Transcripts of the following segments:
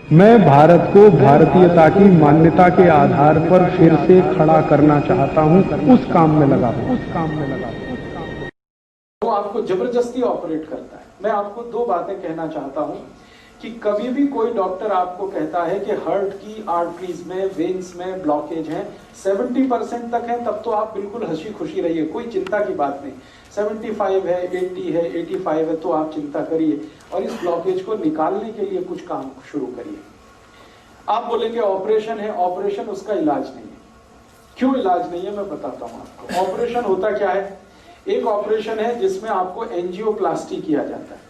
मैं भारत को भारतीयता की मान्यता के आधार पर फिर से खड़ा करना चाहता हूं, उस काम में लगा हूं। वो आपको जबरदस्ती ऑपरेट करता है। मैं आपको दो बातें कहना चाहता हूं कि कभी भी कोई डॉक्टर आपको कहता है कि हार्ट की आर्टरीज में, वेन्स में ब्लॉकेज है, 70% तक है, तब तो आप बिल्कुल हंसी खुशी रहिए, कोई चिंता की बात नहीं। 75 है, 80 है, 85 है, तो आप चिंता करिए और इस ब्लॉकेज को निकालने के लिए कुछ काम शुरू करिए। आप बोलेंगे ऑपरेशन है, ऑपरेशन उसका इलाज नहीं है। क्यों इलाज नहीं है मैं बताता हूं आपको। ऑपरेशन होता क्या है? एक ऑपरेशन है जिसमें आपको एंजियोप्लास्टी किया जाता है।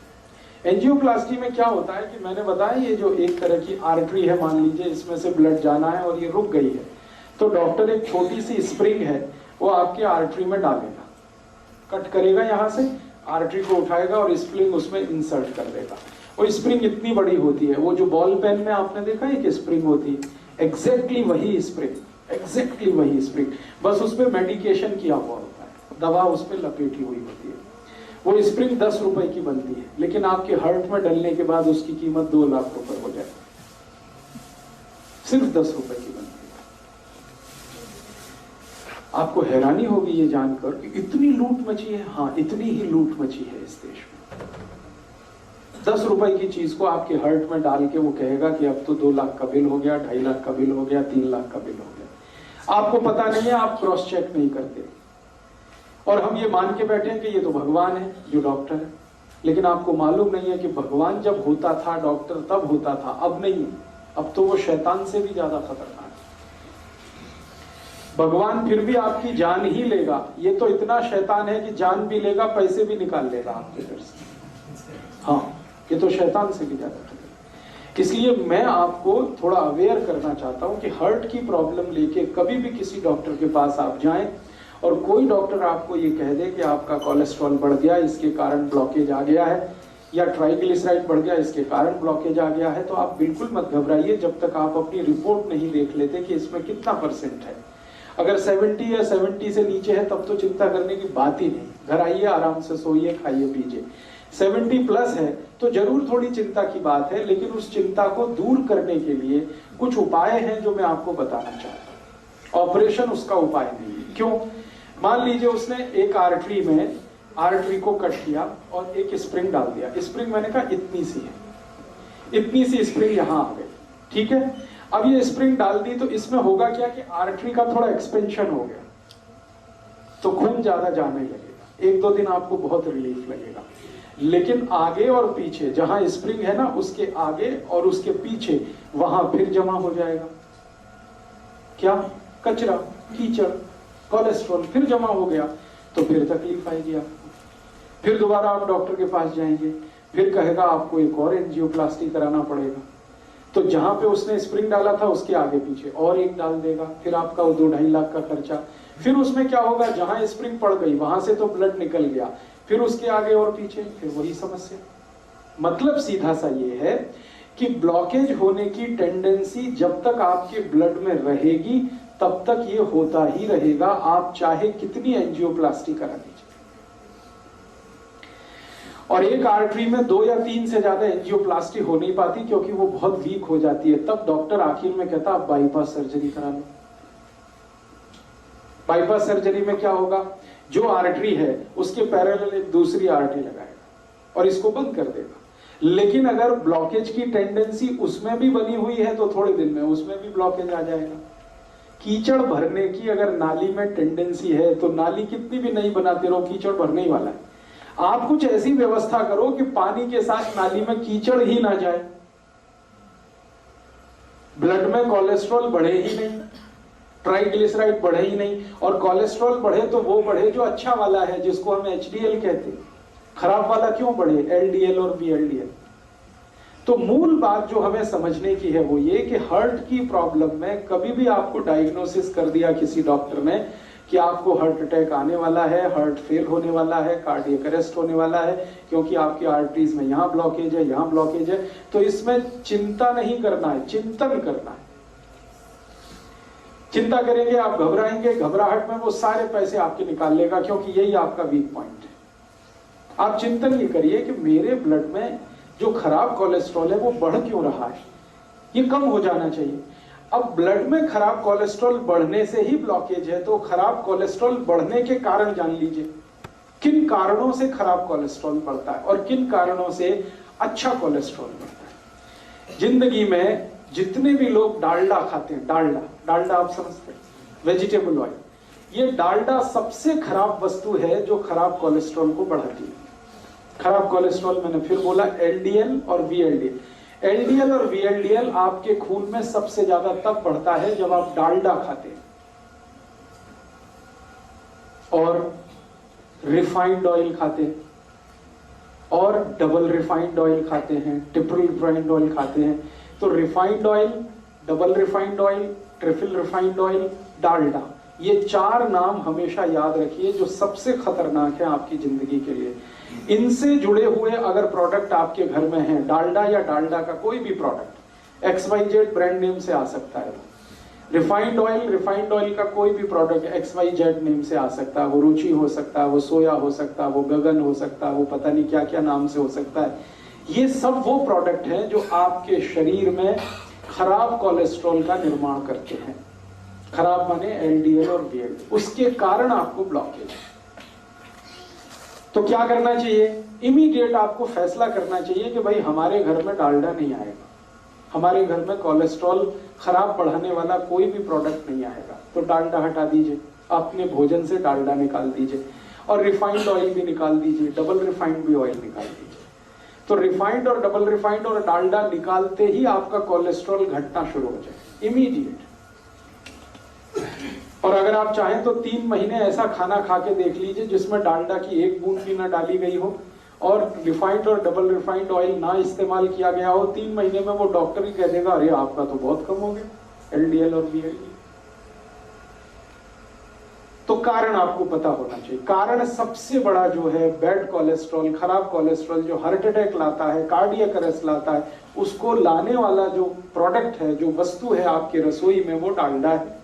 एंजियोप्लास्टी में क्या होता है कि मैंने बताया ये जो एक तरह की आर्टरी है, मान लीजिए इसमें से ब्लड जाना है और ये रुक गई है, तो डॉक्टर एक छोटी सी स्प्रिंग है वो आपके आर्टरी में डालेगा, कट करेगा, यहाँ से आर्टरी को उठाएगा और स्प्रिंग उसमें इंसर्ट कर देगा। वो स्प्रिंग इतनी बड़ी होती है, वो जो बॉल पेन में आपने देखा है कि स्प्रिंग होती है, एग्जैक्टली वही स्प्रिंग, एग्जैक्टली वही स्प्रिंग, बस उसमें मेडिकेशन किया हुआ होता है, दवा उस पर लपेटी हुई होती है। वो स्प्रिंग 10 रुपए की बनती है, लेकिन आपके हार्ट में डलने के बाद उसकी कीमत 2 लाख रुपए हो जाए, सिर्फ 10 रुपए की बनती है। आपको हैरानी होगी ये जानकर कि इतनी लूट मची है। हाँ, इतनी ही लूट मची है इस देश में। 10 रुपए की चीज को आपके हार्ट में डाल के वो कहेगा कि अब तो 2 लाख का बिल हो गया, 2.5 लाख का बिल हो गया, 3 लाख का बिल हो गया। आपको पता नहीं है, आप क्रॉस चेक नहीं करते और हम ये मान के बैठे हैं कि ये तो भगवान है जो डॉक्टर है। लेकिन आपको मालूम नहीं है कि भगवान जब होता था डॉक्टर तब होता था, अब नहीं है। अब तो वो शैतान से भी ज्यादा खतरनाक है। भगवान फिर भी आपकी जान ही लेगा, ये तो इतना शैतान है कि जान भी लेगा, पैसे भी निकाल लेगा आपके घर से। हाँ, ये तो शैतान से भी ज्यादा खतरनाक। इसलिए मैं आपको थोड़ा अवेयर करना चाहता हूं कि हार्ट की प्रॉब्लम लेके कभी भी किसी डॉक्टर के पास आप जाएं और कोई डॉक्टर आपको ये कह दे कि आपका कोलेस्ट्रॉल बढ़ गया, इसके कारण ब्लॉकेज आ गया है, या ट्राइग्लिसराइड बढ़ गया, इसके कारण ब्लॉकेज आ गया है, तो आप बिल्कुल मत घबराइए जब तक आप अपनी रिपोर्ट नहीं देख लेते कि इसमें कितना % है। अगर 70 या 70 से नीचे है तब तो चिंता करने की बात ही नहीं। घर आइए, आराम से सोइए, खाइए पीजिए। 70+ है तो जरूर थोड़ी चिंता की बात है, लेकिन उस चिंता को दूर करने के लिए कुछ उपाय हैं जो मैं आपको बताना चाहता हूँ। ऑपरेशन उसका उपाय नहीं है। क्यों? मान लीजिए उसने एक आर्टरी में आर्टरी को कट किया और एक स्प्रिंग डाल दिया। स्प्रिंग मैंने कहा इतनी सी है, इतनी सी स्प्रिंग यहां आ गई, ठीक है। अब ये स्प्रिंग डाल दी तो इसमें होगा क्या कि आर्टरी का थोड़ा एक्सपेंशन हो गया, तो खून ज्यादा जाने लगेगा। 1-2 दिन आपको बहुत रिलीफ लगेगा, लेकिन आगे और पीछे जहां स्प्रिंग है ना, उसके आगे और उसके पीछे वहां फिर जमा हो जाएगा क्या? कचरा, कीचड़, कोलेस्ट्रॉल फिर जमा हो गया, तो फिर तकलीफ आएगी आपको। फिर दोबारा आप डॉक्टर के पास जाएंगे, फिर कहेगा आपको एक और एंजियोप्लास्टी कराना पड़ेगा। तो जहां पे उसने स्प्रिंग डाला था उसके आगे पीछे और एक डाल देगा, फिर आपका 2-2.5 लाख का खर्चा। फिर उसमें क्या होगा, जहां स्प्रिंग पड़ गई वहां से तो ब्लड निकल गया, फिर उसके आगे और पीछे फिर वही समस्या। मतलब सीधा सा ये है कि ब्लॉकेज होने की टेंडेंसी जब तक आपके ब्लड में रहेगी तब तक ये होता ही रहेगा, आप चाहे कितनी एंजियोप्लास्टी करा दीजिए। और एक आर्टरी में 2 या 3 से ज्यादा एंजियोप्लास्टी हो नहीं पाती क्योंकि वो बहुत वीक हो जाती है। तब डॉक्टर आखिर में कहता आप बाईपास सर्जरी करा लो। बाईपास सर्जरी में क्या होगा, जो आर्टरी है उसके पैरेलल एक दूसरी आर्टरी लगाएगा और इसको बंद कर देगा। लेकिन अगर ब्लॉकेज की टेंडेंसी उसमें भी बनी हुई है तो थोड़े दिन में उसमें भी ब्लॉकेज आ जाएगा। कीचड़ भरने की अगर नाली में टेंडेंसी है तो नाली कितनी भी नहीं बनाते रहो, कीचड़ भरने ही वाला है। आप कुछ ऐसी व्यवस्था करो कि पानी के साथ नाली में कीचड़ ही ना जाए, ब्लड में कोलेस्ट्रॉल बढ़े ही नहीं, ट्राइग्लिसराइड बढ़े ही नहीं। और कोलेस्ट्रॉल बढ़े तो वो बढ़े जो अच्छा वाला है, जिसको हम HDL कहते हैं। खराब वाला क्यों बढ़े, LDL और VLDL। तो मूल बात जो हमें समझने की है वो ये कि हार्ट की प्रॉब्लम में कभी भी आपको डायग्नोसिस कर दिया किसी डॉक्टर ने कि आपको हार्ट अटैक आने वाला है, हार्ट फेल होने वाला है, कार्डियक अरेस्ट होने वाला है क्योंकि आपकी आर्टरीज में यहां ब्लॉकेज है, यहां ब्लॉकेज है, तो इसमें चिंता नहीं करना है, चिंतन करना है। चिंता करेंगे आप, घबराएंगे, घबराहट में वो सारे पैसे आपके निकाल लेगा क्योंकि यही आपका वीक पॉइंट है। आप चिंतन ये करिए कि मेरे ब्लड में जो खराब कोलेस्ट्रॉल है वो बढ़ क्यों रहा है, ये कम हो जाना चाहिए। अब ब्लड में खराब कोलेस्ट्रॉल बढ़ने से ही ब्लॉकेज है, तो खराब कोलेस्ट्रॉल बढ़ने के कारण जान लीजिए, किन कारणों से खराब कोलेस्ट्रॉल बढ़ता है और किन कारणों से अच्छा कोलेस्ट्रॉल बढ़ता है। जिंदगी में जितने भी लोग डालडा खाते हैं, डालडा आप समझते हैं, वेजिटेबल ऑयल, ये डालडा सबसे खराब वस्तु है जो खराब कोलेस्ट्रॉल को बढ़ाती है। खराब कोलेस्ट्रॉल मैंने फिर बोला, एलडीएल और वीएलडीएल। एलडीएल और वीएलडीएल आपके खून में सबसे ज्यादा तब बढ़ता है जब आप डालडा खाते हैं और रिफाइंड ऑयल खाते हैं और डबल रिफाइंड ऑयल खाते हैं, ट्रिपल रिफाइंड ऑयल खाते हैं। तो refined oil, double refined oil, triple refined oil, Dalda, ये 4 नाम हमेशा याद रखिए जो सबसे खतरनाक है आपकी जिंदगी के लिए। इनसे जुड़े हुए अगर प्रोडक्ट आपके घर में हैं, डालडा या डालडा का कोई भी प्रोडक्ट, XYZ ब्रांड नेम से आ सकता है। रिफाइंड ऑयल का कोई भी प्रोडक्ट XYZ नेम से आ सकता है, वो रुचि हो सकता है, वो सोया हो सकता है, वो गगन हो सकता है, वो पता नहीं क्या क्या नाम से हो सकता है। ये सब वो प्रोडक्ट हैं जो आपके शरीर में खराब कोलेस्ट्रॉल का निर्माण करते हैं। खराब माने LDL और VLDL, उसके कारण आपको ब्लॉकेज है। तो क्या करना चाहिए? इमीडिएट आपको फैसला करना चाहिए कि भाई हमारे घर में डालडा नहीं आएगा, हमारे घर में कोलेस्ट्रॉल खराब बढ़ाने वाला कोई भी प्रोडक्ट नहीं आएगा। तो डालडा हटा दीजिए, अपने भोजन से डालडा निकाल दीजिए और रिफाइंड ऑयल भी निकाल दीजिए, डबल रिफाइंड भी ऑयल निकाल दीजिए। तो रिफाइंड और डबल रिफाइंड और डालडा निकालते ही आपका कोलेस्ट्रॉल घटना शुरू हो जाए, इमीडिएट। और अगर आप चाहें तो 3 महीने ऐसा खाना खा के देख लीजिए जिसमें डालडा की 1 बूंद भी ना डाली गई हो और रिफाइंड और डबल रिफाइंड ऑयल ना इस्तेमाल किया गया हो। 3 महीने में वो डॉक्टर ही कह देगा अरे आपका तो बहुत कम हो गया LDL और VLDL। तो कारण आपको पता होना चाहिए। कारण सबसे बड़ा जो है बैड कोलेस्ट्रॉल, खराब कोलेस्ट्रॉल जो हार्ट अटैक लाता है, कार्डियक अरेस्ट लाता है, उसको लाने वाला जो प्रोडक्ट है, जो वस्तु है आपके रसोई में, वो डालडा है,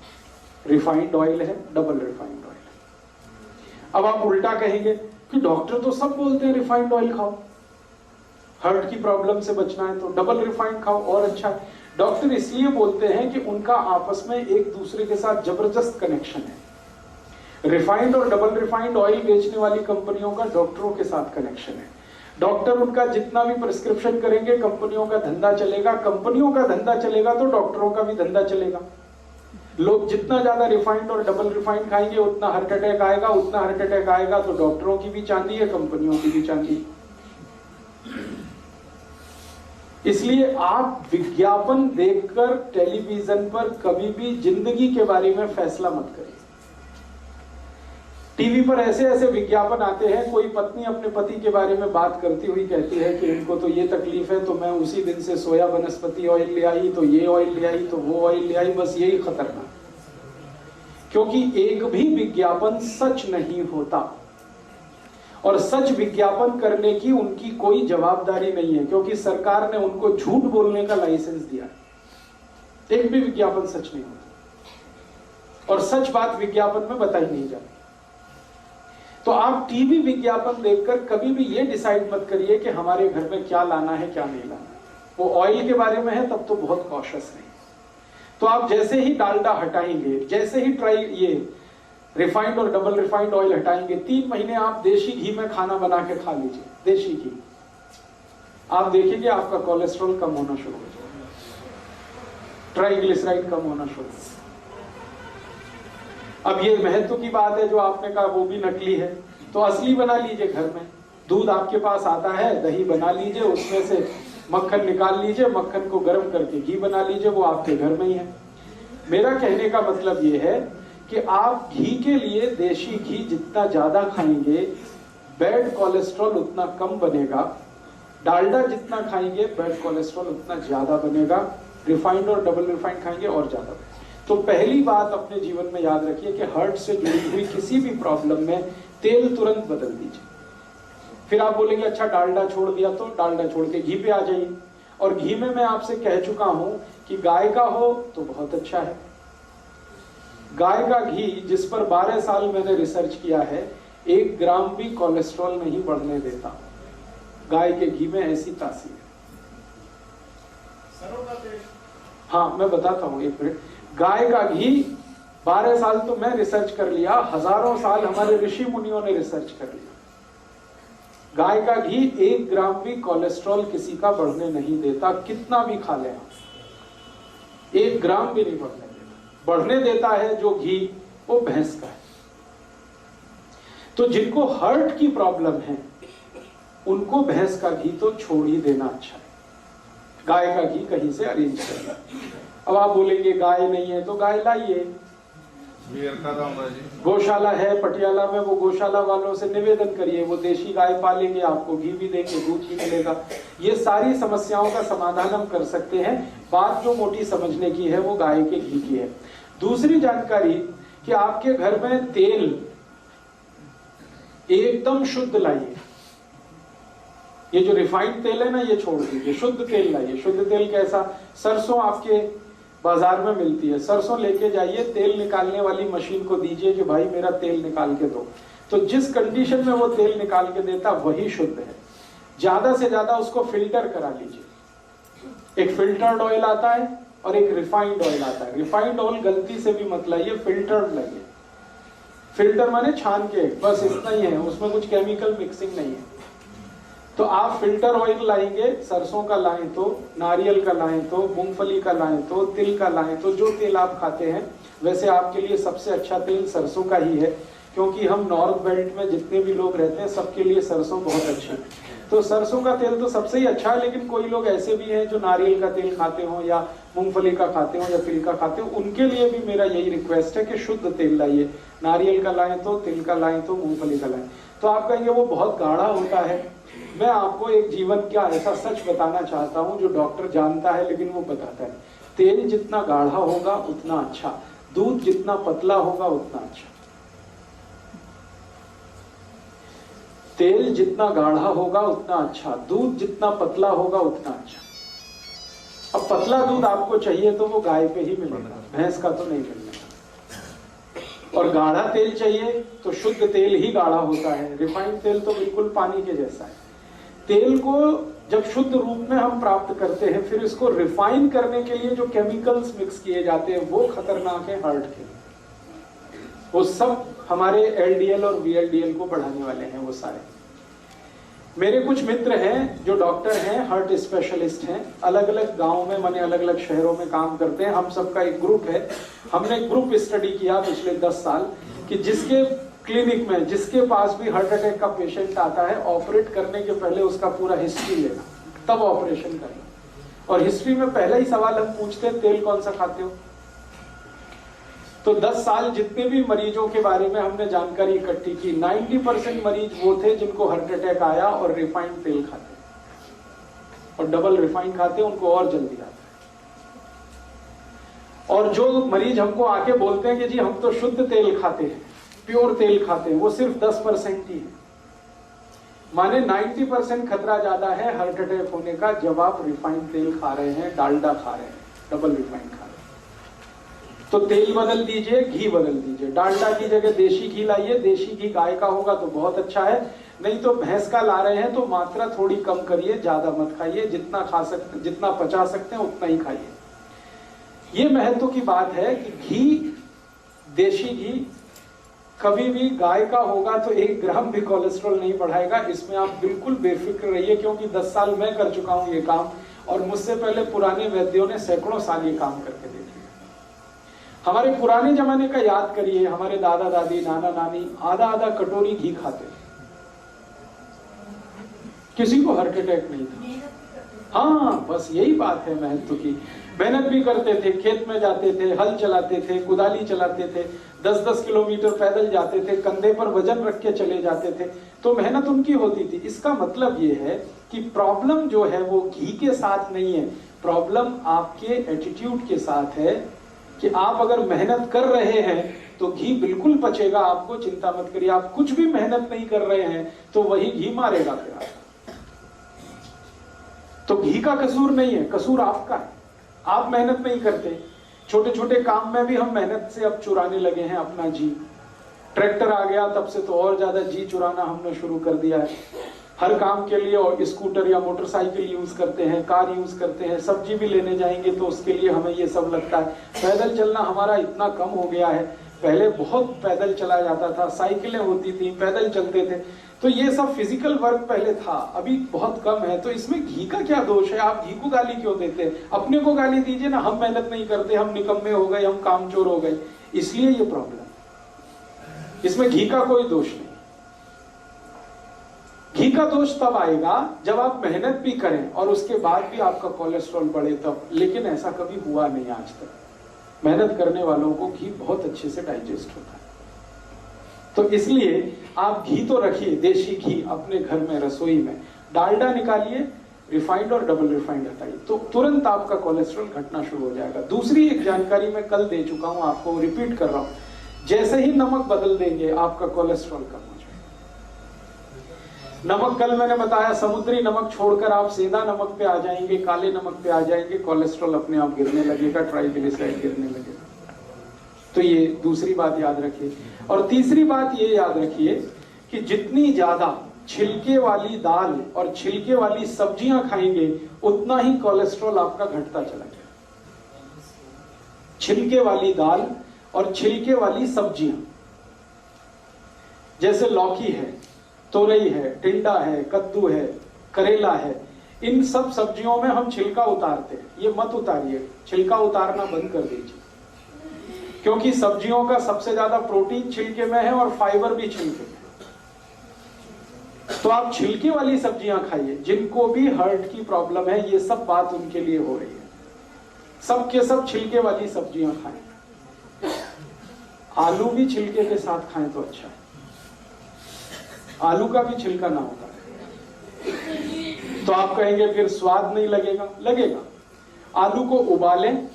रिफाइंड ऑयल है, डबल रिफाइंड ऑयल है। अब आप उल्टा कहेंगे कि डॉक्टर तो सब बोलते हैं रिफाइंड ऑयल खाओ, हार्ट की प्रॉब्लम से बचना है तो डबल रिफाइंड खाओ और अच्छा है। डॉक्टर इसलिए बोलते हैं कि उनका आपस में एक दूसरे के साथ जबरदस्त कनेक्शन है। रिफाइंड और डबल रिफाइंड ऑयल बेचने वाली कंपनियों का डॉक्टरों के साथ कनेक्शन है। डॉक्टर उनका जितना भी प्रिस्क्रिप्शन करेंगे, कंपनियों का धंधा चलेगा, कंपनियों का धंधा चलेगा तो डॉक्टरों का भी धंधा चलेगा। लोग जितना ज्यादा रिफाइंड और डबल रिफाइंड खाएंगे उतना हार्ट अटैक आएगा, उतना हार्ट अटैक आएगा तो डॉक्टरों की भी चांदी है, कंपनियों की भी चांदी है। इसलिए आप विज्ञापन देखकर टेलीविजन पर कभी भी जिंदगी के बारे में फैसला मत करिए। टीवी पर ऐसे ऐसे विज्ञापन आते हैं, कोई पत्नी अपने पति के बारे में बात करती हुई कहती है कि इनको तो ये तकलीफ है तो मैं उसी दिन से सोया वनस्पति ऑयल ले आई, तो ये ऑयल ले आई, तो वो ऑयल ले आई। बस यही खतरनाक, क्योंकि एक भी विज्ञापन सच नहीं होता और सच विज्ञापन करने की उनकी कोई जवाबदारी नहीं है, क्योंकि सरकार ने उनको झूठ बोलने का लाइसेंस दिया। एक भी विज्ञापन सच नहीं होता और सच बात विज्ञापन में बताई नहीं जाती। तो आप टीवी विज्ञापन देखकर कभी भी ये डिसाइड मत करिए कि हमारे घर में क्या लाना है क्या नहीं लाना। वो ऑयल के बारे में है तब तो बहुत कॉशियस है। तो आप जैसे ही डालडा हटाएंगे, जैसे ही ये रिफाइंड और डबल रिफाइंड ऑयल हटाएंगे, 3 महीने आप देशी घी में खाना बना के खा लीजिए, देशी घी। आप देखेंगे आपका कोलेस्ट्रॉल कम होना शुरू हो जाएगा, ट्राइग्लिसराइड कम होना शुरू हो जाएगा। अब ये महत्व की बात है, जो आपने कहा वो भी नकली है, तो असली बना लीजिए घर में। दूध आपके पास आता है, दही बना लीजिए, उसमें से मक्खन निकाल लीजिए, मक्खन को गर्म करके घी बना लीजिए, वो आपके घर में ही है। मेरा कहने का मतलब ये है कि आप घी के लिए देशी घी जितना ज्यादा खाएंगे बैड कोलेस्ट्रॉल उतना कम बनेगा, डालडा जितना खाएंगे बैड कोलेस्ट्रॉल उतना ज्यादा बनेगा, रिफाइंड और डबल रिफाइंड खाएंगे और ज्यादा। तो पहली बात अपने जीवन में याद रखिए कि हार्ट से जुड़ी हुई किसी भी प्रॉब्लम में तेल तुरंत बदल दीजिए। फिर आप बोलेंगे अच्छा डालडा छोड़ दिया, तो डालडा छोड़ के घी पे आ जाइए। और घी में मैं आपसे कह चुका हूं कि गाय का हो तो बहुत अच्छा है। गाय का घी जिस पर 12 साल मैंने रिसर्च किया है, 1 ग्राम भी कोलेस्ट्रॉल नहीं बढ़ने देता। गाय के घी में ऐसी तासीर है। हाँ मैं बताता हूँ, एक मिनट। गाय का घी 12 साल तो मैं रिसर्च कर लिया, हजारों साल हमारे ऋषि मुनियों ने रिसर्च कर लिया। गाय का घी 1 ग्राम भी कोलेस्ट्रॉल किसी का बढ़ने नहीं देता, कितना भी खा लें, 1 ग्राम भी नहीं बढ़ने देता। बढ़ने देता है जो घी, वो भैंस का है। तो जिनको हार्ट की प्रॉब्लम है उनको भैंस का घी तो छोड़ ही देना अच्छा है, गाय का घी कहीं से अरेंज करना। अब आप बोलेंगे गाय नहीं है तो गाय लाइए, गौशाला है पटियाला में, वो गौशाला वालों से निवेदन करिए, वो देशी गाय पालेंगे, आपको घी भी देंगे, दूध भी मिलेगा। ये सारी समस्याओं का समाधान हम कर सकते हैं। बात जो मोटी समझने की है वो गाय के घी की है। दूसरी जानकारी कि आपके घर में तेल एकदम शुद्ध लाइए। ये जो रिफाइंड तेल है ना, ये छोड़ दीजिए, शुद्ध तेल लाइए। शुद्ध तेल कैसा? सरसों आपके बाजार में मिलती है, सरसों लेके जाइए, तेल निकालने वाली मशीन को दीजिए कि भाई मेरा तेल निकाल के दो। तो जिस कंडीशन में वो तेल निकाल के देता वही शुद्ध है। ज्यादा से ज्यादा उसको फिल्टर करा लीजिए। एक फिल्टर्ड ऑयल आता है और एक रिफाइंड ऑयल आता है। रिफाइंड ऑयल गलती से भी मत लाइए, फिल्टर्ड लाइए। फिल्टर माने छान के, बस इतना ही है, उसमें कुछ केमिकल मिक्सिंग नहीं है। तो आप फिल्टर ऑयल लाएंगे, सरसों का लाएं तो, नारियल का लाएं तो, मूंगफली का लाएं तो, तिल का लाएं तो, जो तेल आप खाते हैं। वैसे आपके लिए सबसे अच्छा तेल सरसों का ही है, क्योंकि हम नॉर्थ बेल्ट में जितने भी लोग रहते हैं सबके लिए सरसों बहुत अच्छी है। तो सरसों का तेल तो सबसे ही अच्छा है, लेकिन कोई लोग ऐसे भी हैं जो नारियल का तेल खाते हो या मूंगफली का खाते हो या तिल का खाते हो, उनके लिए भी मेरा यही रिक्वेस्ट है कि शुद्ध तेल लाइए। नारियल का लाएं तो, तिल का लाएं तो, मूंगफली का लाएं तो। आप कहेंगे वो बहुत गाढ़ा होता है। मैं आपको एक जीवन का ऐसा सच बताना चाहता हूं जो डॉक्टर जानता है लेकिन वो बताता है। तेल जितना गाढ़ा होगा उतना अच्छा, दूध जितना पतला होगा उतना अच्छा। तेल जितना गाढ़ा होगा उतना अच्छा, दूध जितना पतला होगा उतना अच्छा। अब पतला दूध आपको चाहिए तो वो गाय पे ही मिलेगा, भैंस का तो नहीं मिलेगा। और गाढ़ा तेल चाहिए तो शुद्ध तेल ही गाढ़ा होता है, रिफाइंड तेल तो बिल्कुल पानी के जैसा है। तेल को जब शुद्ध रूप में हम प्राप्त करते हैं, फिर इसको रिफाइन करने के लिए जो केमिकल्स मिक्स किए जाते हैं वो खतरनाक है हार्ट के लिए। वो सब हमारे एलडीएल और वीएलडीएल को बढ़ाने वाले हैं वो सारे। मेरे कुछ मित्र हैं जो डॉक्टर हैं, हार्ट स्पेशलिस्ट हैं, अलग अलग गांव में, माने अलग अलग शहरों में काम करते हैं। हम सबका एक ग्रुप है। हमने ग्रुप स्टडी किया पिछले 10 साल कि जिसके क्लिनिक में, जिसके पास भी हार्ट अटैक का पेशेंट आता है, ऑपरेट करने के पहले उसका पूरा हिस्ट्री लेना, तब ऑपरेशन करना। और हिस्ट्री में पहला ही सवाल हम पूछते हैं, तेल कौन सा खाते हो? तो 10 साल जितने भी मरीजों के बारे में हमने जानकारी इकट्ठी की, 90% मरीज वो थे जिनको हार्ट अटैक आया और रिफाइंड तेल खाते, और डबल रिफाइंड खाते, उनको और जल्दी आता है। और जो मरीज हमको आके बोलते हैं कि जी हम तो शुद्ध तेल खाते हैं, प्योर तेल खाते हैं, वो सिर्फ 10% ही है। माने 90% खतरा ज्यादा है हार्ट अटैक होने का जब आप रिफाइंड तेल खा रहे हैं, डालडा खा रहे हैं, डबल रिफाइंड खा रहे हैं। तो तेल बदल दीजिए, घी बदल दीजिए। डालडा की जगह देशी घी लाइए। देशी घी गाय का होगा तो बहुत अच्छा है, नहीं तो भैंस का ला रहे हैं तो मात्रा थोड़ी कम करिए, ज्यादा मत खाइए। जितना खा सकते, जितना पचा सकते हैं उतना ही खाइए। ये महत्व की बात है कि घी, देशी घी कभी भी गाय का होगा तो 1 ग्राम भी कोलेस्ट्रॉल नहीं बढ़ाएगा। इसमें आप बिल्कुल बेफिक्र रहिए, क्योंकि 10 साल मैं कर चुका हूं ये काम, और मुझसे पहले पुराने वैद्यों ने सैकड़ों साल ये काम करके देखे। हमारे पुराने जमाने का याद करिए, हमारे दादा दादी, नाना नानी आधा आधा कटोरी घी खाते, किसी को हार्ट अटैक नहीं था। हाँ, बस यही बात है महत्व की। मेहनत भी करते थे, खेत में जाते थे, हल चलाते थे, कुदाली चलाते थे, 10-10 किलोमीटर पैदल जाते थे, कंधे पर वजन रख के चले जाते थे, तो मेहनत उनकी होती थी। इसका मतलब ये है कि प्रॉब्लम जो है वो घी के साथ नहीं है, प्रॉब्लम आपके एटीट्यूड के साथ है कि आप अगर मेहनत कर रहे हैं तो घी बिल्कुल पचेगा, आपको चिंता मत करिए। आप कुछ भी मेहनत नहीं कर रहे हैं तो वही घी मारेगा फिर आपको। तो घी का कसूर नहीं है, कसूर आपका है। आप मेहनत नहीं करते, छोटे छोटे काम में भी हम मेहनत से अब चुराने लगे हैं अपना जी। ट्रैक्टर आ गया तब से तो और ज्यादा जी चुराना हमने शुरू कर दिया है। हर काम के लिए और स्कूटर या मोटरसाइकिल यूज करते हैं, कार यूज करते हैं, सब्जी भी लेने जाएंगे तो उसके लिए हमें ये सब लगता है। पैदल चलना हमारा इतना कम हो गया है, पहले बहुत पैदल चला जाता था, साइकिलें होती थी, पैदल चलते थे, तो ये सब फिजिकल वर्क पहले था, अभी बहुत कम है। तो इसमें घी का क्या दोष है? आप घी को गाली क्यों देते हैं? अपने को गाली दीजिए ना, हम मेहनत नहीं करते, हम निकम्मे हो गए, हम कामचोर हो गए, इसलिए ये प्रॉब्लम। इसमें घी का कोई दोष नहीं। घी का दोष तब आएगा जब आप मेहनत भी करें और उसके बाद भी आपका कोलेस्ट्रॉल बढ़े तब, लेकिन ऐसा कभी हुआ नहीं आज तक। मेहनत करने वालों को घी बहुत अच्छे से डाइजेस्ट होता है। तो इसलिए आप घी तो रखिए, देशी घी अपने घर में, रसोई में। डालडा निकालिए, रिफाइंड और डबल रिफाइंड हटाइए, तो तुरंत आपका कोलेस्ट्रॉल घटना शुरू हो जाएगा। दूसरी एक जानकारी मैं कल दे चुका हूं, आपको रिपीट कर रहा हूं। जैसे ही नमक बदल देंगे आपका कोलेस्ट्रॉल कम हो जाएगा। नमक कल मैंने बताया, समुद्री नमक छोड़कर आप सेंधा नमक पे आ जाएंगे, काले नमक पे आ जाएंगे, कोलेस्ट्रॉल अपने आप गिरने लगेगा, ट्राइग्लिसराइड गिरने लगेगा। तो ये दूसरी बात याद रखिए। और तीसरी बात ये याद रखिए कि जितनी ज्यादा छिलके वाली दाल और छिलके वाली सब्जियां खाएंगे उतना ही कोलेस्ट्रॉल आपका घटता चला जाएगा। छिलके वाली दाल और छिलके वाली सब्जियां, जैसे लौकी है, तोरई है, टिंडा है, कद्दू है, करेला है, इन सब सब्जियों में हम छिलका उतारते हैं। ये मत उतारिए, छिलका उतारना बंद कर दीजिए, क्योंकि सब्जियों का सबसे ज्यादा प्रोटीन छिलके में है और फाइबर भी छिलके में। तो आप छिलके वाली सब्जियां खाइए। जिनको भी हार्ट की प्रॉब्लम है, ये सब बात उनके लिए हो रही है, सब के सब छिलके वाली सब्जियां खाएं। आलू भी छिलके के साथ खाएं तो अच्छा है, आलू का भी छिलका ना होता है। तो आप कहेंगे फिर स्वाद नहीं लगेगा, लगेगा। आलू को उबालें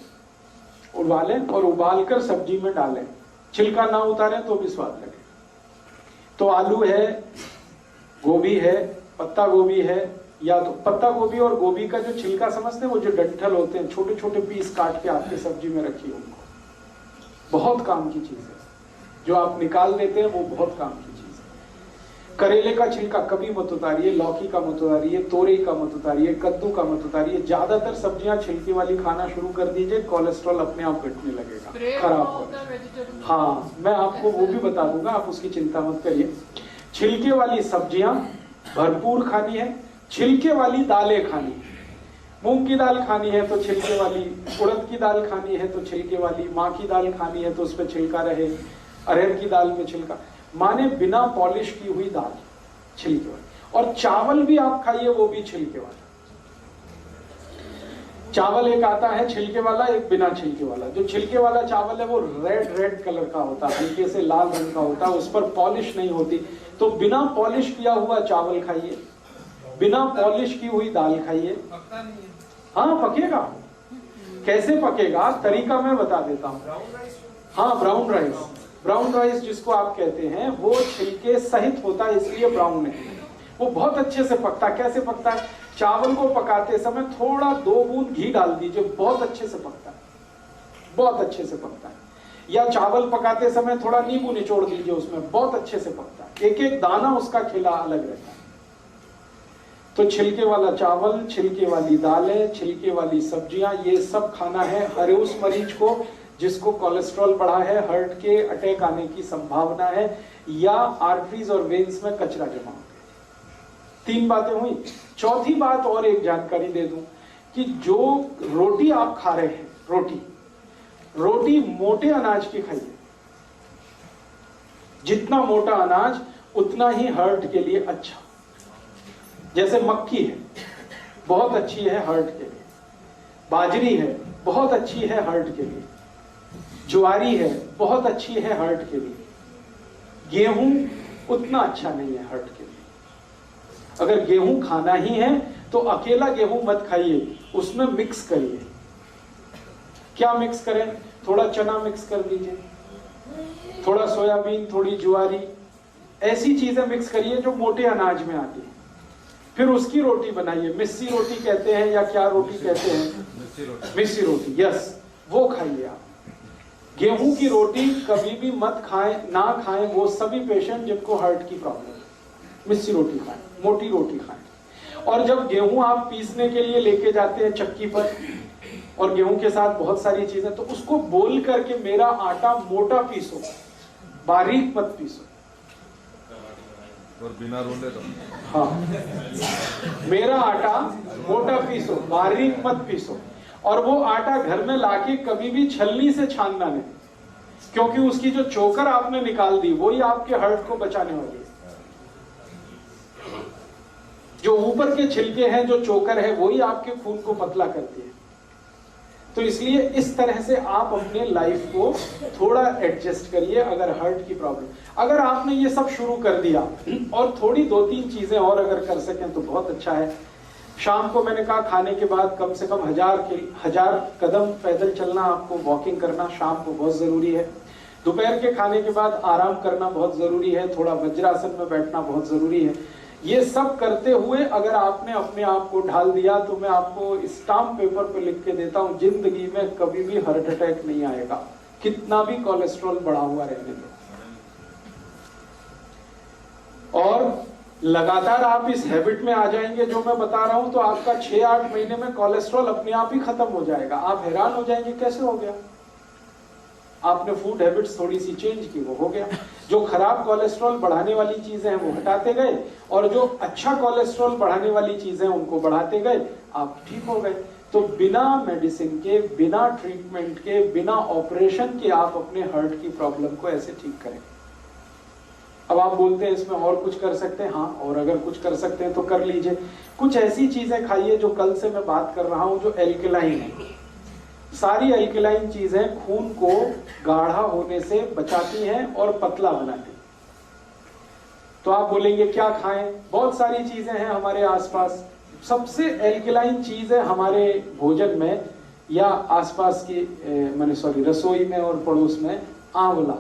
और उबालकर सब्जी में डालें, छिलका ना उतारें तो भी स्वाद लगे। तो आलू है, गोभी है, पत्ता गोभी है, या तो पत्ता गोभी और गोभी का जो छिलका समझते हैं, वो जो डंठल होते हैं, छोटे छोटे पीस काट के आपके सब्जी में रखिए, उनको। बहुत काम की चीज है, जो आप निकाल देते हैं वो बहुत काम की चीज है। करेले का छिलका कभी मत उतारिए, लौकी का मत उतारिए, तोरई का मत उतारिए, कद्दू का मत उतारिए। ज्यादातर सब्जियां छिलके वाली खाना शुरू कर दीजिए, कोलेस्ट्रॉल अपने आप घटने लगेगा, खराब होगा। हाँ, मैं आपको वो भी बता दूंगा, आप उसकी चिंता मत करिए। छिलके वाली सब्जियां भरपूर खानी है, छिलके वाली दालें खानी है। मूंग की दाल खानी है तो छिलके वाली, उड़द की दाल खानी है तो छिलके वाली, माँ की दाल खानी है तो उस पर छिलका रहे, अरहर की दाल में छिलका, माने बिना पॉलिश की हुई दाल छिलके वाली। और चावल भी आप खाइए, वो भी छिलके वाला। चावल एक आता है छिलके वाला, एक बिना छिलके वाला। जो छिलके वाला चावल है वो रेड कलर का होता है, हल्के से लाल रंग का होता है, उस पर पॉलिश नहीं होती। तो बिना पॉलिश किया हुआ चावल खाइए, बिना पॉलिश की हुई दाल खाइए। हाँ, पकेगा। कैसे पकेगा, तरीका मैं बता देता हूँ। हाँ, ब्राउन राइस जिसको आप कहते हैं, वो छिलके सहित होता है, इसलिए ब्राउन है। वो बहुत अच्छे से पकता है। कैसे पकता है? चावल को पकाते समय थोड़ा 2 बूंद घी डाल दीजिए, बहुत अच्छे से पकता है, बहुत अच्छे से पकता है। या चावल पकाते समय थोड़ा नींबू निचोड़ दीजिए उसमें, बहुत अच्छे से पकता है। एक एक दाना उसका खिला अलग रहता है। तो छिलके वाला चावल, छिलके वाली दालें, छिलके वाली सब्जियां, ये सब खाना है हर उस मरीज को जिसको कोलेस्ट्रॉल बढ़ा है, हार्ट के अटैक आने की संभावना है, या आर्टरीज और वेन्स में कचरा जमा हो गया। 3 बातें हुई। चौथी बात और एक जानकारी दे दूं कि जो रोटी आप खा रहे हैं, रोटी मोटे अनाज की खाइए। जितना मोटा अनाज उतना ही हार्ट के लिए अच्छा। जैसे मक्की है, बहुत अच्छी है हार्ट के लिए। बाजरी है, बहुत अच्छी है हार्ट के लिए। ज्वारी है, बहुत अच्छी है हार्ट के लिए। गेहूं उतना अच्छा नहीं है हार्ट के लिए। अगर गेहूं खाना ही है तो अकेला गेहूं मत खाइए, उसमें मिक्स करिए। क्या मिक्स करें? थोड़ा चना मिक्स कर दीजिए, थोड़ा सोयाबीन, थोड़ी ज्वारी, ऐसी चीजें मिक्स करिए जो मोटे अनाज में आती है। फिर उसकी रोटी बनाइए। मिस्सी रोटी कहते हैं या क्या रोटी कहते हैं? मिस्सी रोटी, यस, वो खाइए आप। गेहूं की रोटी कभी भी मत खाएं, ना खाएं वो सभी पेशेंट जिनको हार्ट की प्रॉब्लम है। मिस्सी रोटी खाएं। मोटी रोटी खाएं। और जब गेहूं आप पीसने के लिए लेके जाते हैं चक्की पर और गेहूं के साथ बहुत सारी चीजें, तो उसको बोल करके मेरा आटा मोटा पीसो, बारीक मत पीसो। और बिना रोले तो हाँ, मेरा आटा मोटा पीसो, बारीक मत पीसो। और वो आटा घर में लाके कभी भी छलनी से छानना नहीं, क्योंकि उसकी जो चोकर आपने निकाल दी वही आपके हर्ट को बचाने वाली है। जो ऊपर के छिलके हैं, जो चोकर है, वही आपके खून को पतला करती है। तो इसलिए इस तरह से आप अपने लाइफ को थोड़ा एडजस्ट करिए। अगर हर्ट की प्रॉब्लम, अगर आपने ये सब शुरू कर दिया और थोड़ी 2-3 चीजें और अगर कर सकें तो बहुत अच्छा है। शाम को मैंने कहा खाने के बाद कम से कम 1000 कदम पैदल चलना, आपको वॉकिंग करना शाम को बहुत जरूरी है। दोपहर के खाने के बाद आराम करना बहुत जरूरी है, थोड़ा वज्रासन में बैठना बहुत जरूरी है। ये सब करते हुए अगर आपने अपने आप को ढाल दिया तो मैं आपको स्टाम्प पेपर पर लिख के देता हूं, जिंदगी में कभी भी हार्ट अटैक नहीं आएगा, कितना भी कोलेस्ट्रॉल बढ़ा हुआ रहने दो। और लगातार आप इस हैबिट में आ जाएंगे जो मैं बता रहा हूं, तो आपका 6-8 महीने में कोलेस्ट्रॉल अपने आप ही खत्म हो जाएगा। आप हैरान हो जाएंगे कैसे हो गया। आपने फूड हैबिट्स थोड़ी सी चेंज की, वो हो गया। जो खराब कोलेस्ट्रॉल बढ़ाने वाली चीजें हैं वो हटाते गए, और जो अच्छा कोलेस्ट्रॉल बढ़ाने वाली चीजें उनको बढ़ाते गए, आप ठीक हो गए। तो बिना मेडिसिन के, बिना ट्रीटमेंट के, बिना ऑपरेशन के आप अपने हार्ट की प्रॉब्लम को ऐसे ठीक करें। अब आप बोलते हैं इसमें और कुछ कर सकते हैं, हाँ, और अगर कुछ कर सकते हैं तो कर लीजिए। कुछ ऐसी चीजें खाइए जो कल से मैं बात कर रहा हूं, जो एल्कलाइन है। सारी एल्कलाइन चीजें खून को गाढ़ा होने से बचाती हैं और पतला बनाती हैं। तो आप बोलेंगे क्या खाएं, बहुत सारी चीजें हैं हमारे आसपास। सबसे एल्कलाइन चीज है हमारे भोजन में या आसपास की रसोई में और पड़ोस में, आंवला।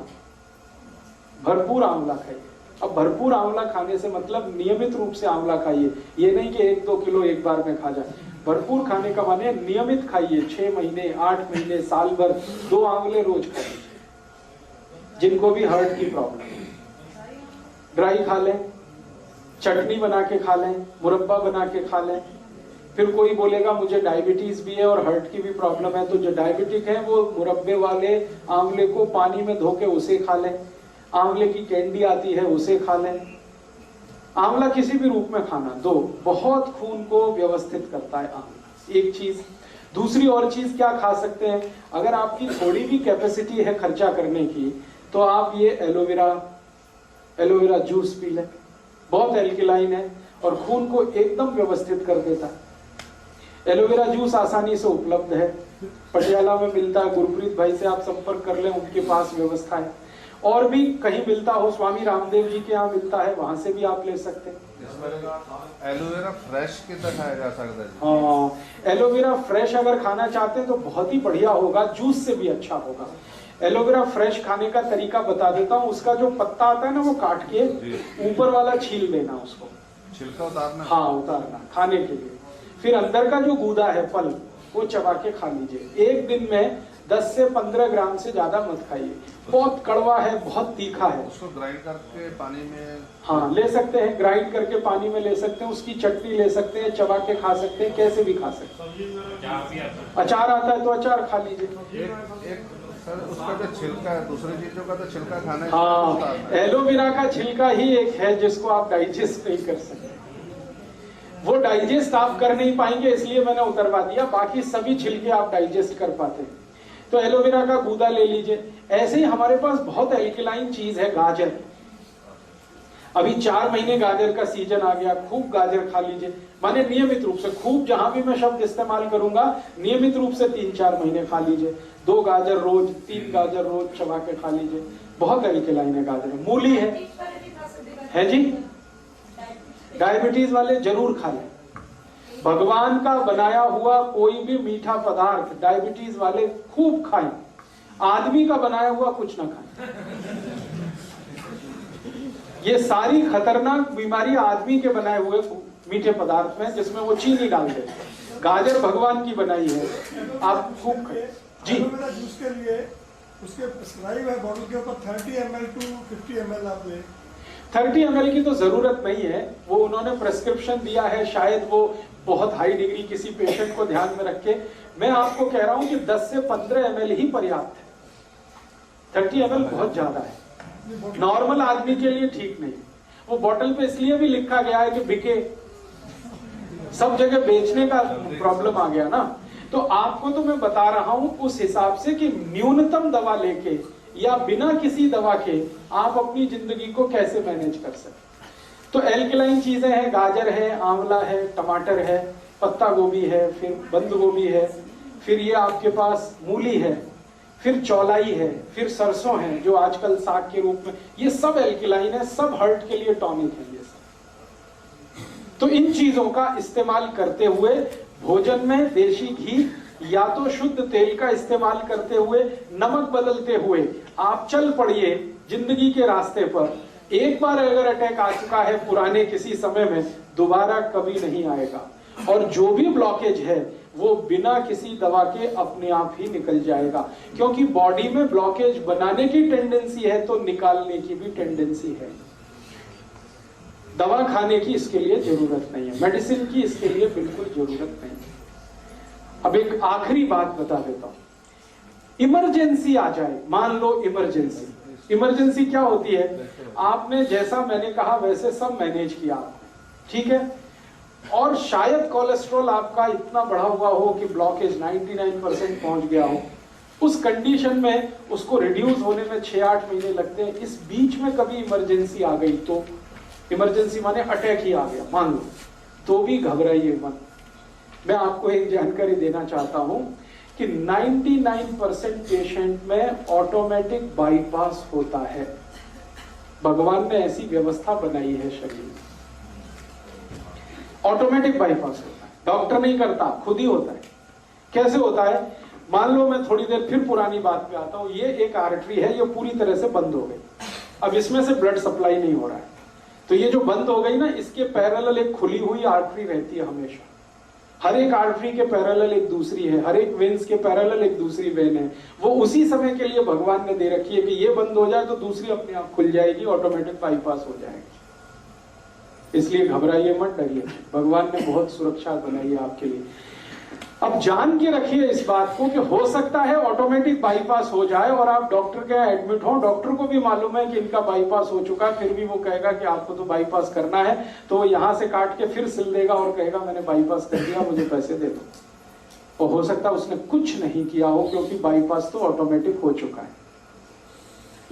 भरपूर आंवला खाइए। अब भरपूर आंवला खाने से मतलब नियमित रूप से आंवला खाइए, ये नहीं कि 1-2 किलो एक बार में खा जाए। भरपूर खाने का माने नियमित खाइए, 6 महीने, 8 महीने, साल भर 2 आंवले रोज खाइए। जिनको भी हार्ट की प्रॉब्लम है, ड्राई खा लें, चटनी बना के खा लें, मुरब्बा बना के खा लें। फिर कोई बोलेगा मुझे डायबिटीज भी है और हार्ट की भी प्रॉब्लम है, तो जो डायबिटिक है वो मुरब्बे वाले आंवले को पानी में धो के उसे खा लें। आंवले की कैंडी आती है उसे खा लें। आंवला किसी भी रूप में खाना, 2 बहुत खून को व्यवस्थित करता है आंवला, एक चीज। दूसरी और चीज क्या खा सकते हैं, अगर आपकी थोड़ी भी कैपेसिटी है खर्चा करने की, तो आप ये एलोवेरा जूस पी लें। बहुत एल्कलाइन है और खून को एकदम व्यवस्थित कर देता है। एलोवेरा जूस आसानी से उपलब्ध है, पटियाला में मिलता है। गुरप्रीत भाई से आप संपर्क कर लें, उनके पास व्यवस्था है। और भी कहीं मिलता हो, स्वामी रामदेव जी के यहाँ मिलता है, वहां से भी आप ले सकते हैं। एलोवेरा फ्रेश कितना खाया जा सकता है? हाँ, एलोवेरा फ्रेश अगर खाना चाहते हैं तो बहुत ही बढ़िया होगा, जूस से भी अच्छा होगा। एलोवेरा फ्रेश खाने का तरीका बता देता हूँ। उसका जो पत्ता आता है ना, वो काट के ऊपर वाला छील देना, उसको छिलका उतारना। हाँ, उतारना खाने के लिए। फिर अंदर का जो गूदा है, फल, वो चबा के खा लीजिए। एक दिन में 10 से 15 ग्राम से ज्यादा मत खाइए। बहुत कड़वा है, बहुत तीखा है। उसको ग्राइंड करके पानी में, हाँ, ले सकते हैं, ग्राइंड करके पानी में ले सकते हैं। उसकी चटनी ले सकते हैं, चबा के खा सकते हैं, कैसे भी खा सकते हैं। अचार आता है तो अचार खा लीजिए। एक सर, उसका जो छिलका है, दूसरी चीजों का तो छिलका खाना है। हाँ, एलोवेरा का छिलका ही एक है जिसको आप डाइजेस्ट नहीं कर सकते। वो डाइजेस्ट आप कर नहीं पाएंगे, इसलिए मैंने उतरवा दिया। बाकी सभी छिलके आप डाइजेस्ट कर पाते हैं। तो एलोवेरा का गूदा ले लीजिए। ऐसे ही हमारे पास बहुत एल्कलाइन चीज है, गाजर। अभी 4 महीने गाजर का सीजन आ गया, खूब गाजर खा लीजिए। माने नियमित रूप से, खूब जहां भी मैं शब्द इस्तेमाल करूंगा, नियमित रूप से 3-4 महीने खा लीजिए। 2 गाजर रोज, 3 गाजर रोज चबा के खा लीजिए। बहुत एल्कलाइन है गाजर। मूली है जी, डायबिटीज वाले जरूर खा लें। भगवान का बनाया हुआ कोई भी मीठा पदार्थ डायबिटीज वाले खूब खाएं। आदमी का बनाया हुआ कुछ ना खाएं। ये सारी खतरनाक बीमारी आदमी के बनाए हुए मीठे पदार्थ में, जिसमें वो चीनी डाल देते हैं। गाजर भगवान की बनाई है, आप खूब खाएं जी। जूस के लिए उसके प्रिस्क्राइब है बॉटल के ऊपर 30 ml to 50 ml आप लें। 30 ml की तो जरूरत नहीं है, वो उन्होंने प्रेस्क्रिप्शन दिया है, शायद वो बहुत हाई डिग्री किसी पेशेंट को ध्यान में रख के। मैं आपको कह रहा हूं कि 10 से 15 ml ही पर्याप्त है। 30 ml बहुत ज्यादा है, नॉर्मल आदमी के लिए ठीक नहीं। वो बोतल पे इसलिए भी लिखा गया है कि बिके, सब जगह बेचने का प्रॉब्लम आ गया ना। तो आपको तो मैं बता रहा हूं उस हिसाब से कि न्यूनतम दवा लेके या बिना किसी दवा के आप अपनी जिंदगी को कैसे मैनेज कर सकते। तो एल्कलाइन चीजें हैं, गाजर है, आंवला है, टमाटर है, पत्ता गोभी है, फिर बंद गोभी है, फिर ये आपके पास मूली है, फिर चौलाई है, फिर सरसों है जो आजकल साग के रूप में, ये सब एल्कलाइन है, सब हार्ट के लिए टॉनिक है ये सब। तो इन चीजों का इस्तेमाल करते हुए भोजन में देशी घी या तो शुद्ध तेल का इस्तेमाल करते हुए, नमक बदलते हुए आप चल पड़िए जिंदगी के रास्ते पर। एक बार अगर अटैक आ चुका है पुराने किसी समय में, दोबारा कभी नहीं आएगा। और जो भी ब्लॉकेज है वो बिना किसी दवा के अपने आप ही निकल जाएगा, क्योंकि बॉडी में ब्लॉकेज बनाने की टेंडेंसी है तो निकालने की भी टेंडेंसी है। दवा खाने की इसके लिए जरूरत नहीं है, मेडिसिन की इसके लिए बिल्कुल जरूरत नहीं है। अब एक आखिरी बात बता देता हूं, इमरजेंसी आ जाए, मान लो इमरजेंसी। इमरजेंसी क्या होती है? आपने जैसा मैंने कहा वैसे सब मैनेज किया आपने, ठीक है, और शायद कोलेस्ट्रॉल आपका इतना बढ़ा हुआ हो कि ब्लॉकेज 99% पहुंच गया हो। उस कंडीशन में उसको रिड्यूस होने में 6-8 महीने लगते हैं। इस बीच में कभी इमरजेंसी आ गई तो, इमरजेंसी माने अटैक ही आ गया मान लो, तो भी घबराइए मत। मैं आपको एक जानकारी देना चाहता हूं कि 99% पेशेंट में ऑटोमेटिक बाईपास होता है। भगवान ने ऐसी व्यवस्था बनाई है शरीर में, ऑटोमेटिक बाईपास होता है। डॉक्टर नहीं करता, खुद ही होता है। कैसे होता है? मान लो मैं थोड़ी देर फिर पुरानी बात पे आता हूं, ये एक आर्टरी है, ये पूरी तरह से बंद हो गई, अब इसमें से ब्लड सप्लाई नहीं हो रहा है। तो ये जो बंद हो गई ना, इसके पैरेलल एक खुली हुई आर्टरी रहती है हमेशा। हर एक आर्टरी के पैरेलल एक दूसरी है, हर एक वेन्स के पैरेलल एक दूसरी वेन है। वो उसी समय के लिए भगवान ने दे रखी है कि ये बंद हो जाए तो दूसरी अपने आप खुल जाएगी, ऑटोमेटिक बाईपास हो जाएगी। इसलिए घबराइए मत, डरिए, भगवान ने बहुत सुरक्षा बनाई है आपके लिए। अब जान के रखिए इस बात को कि हो सकता है ऑटोमेटिक बाईपास हो जाए और आप डॉक्टर के यहाँ एडमिट हो, डॉक्टर को भी मालूम है कि इनका बाईपास हो चुका है, फिर भी वो कहेगा कि आपको तो बाईपास करना है, तो यहां से काट के फिर सिल देगा और कहेगा मैंने बाईपास कर दिया, मुझे पैसे दे दो। और हो सकता है उसने कुछ नहीं किया हो, क्योंकि बाईपास तो ऑटोमेटिक हो चुका है।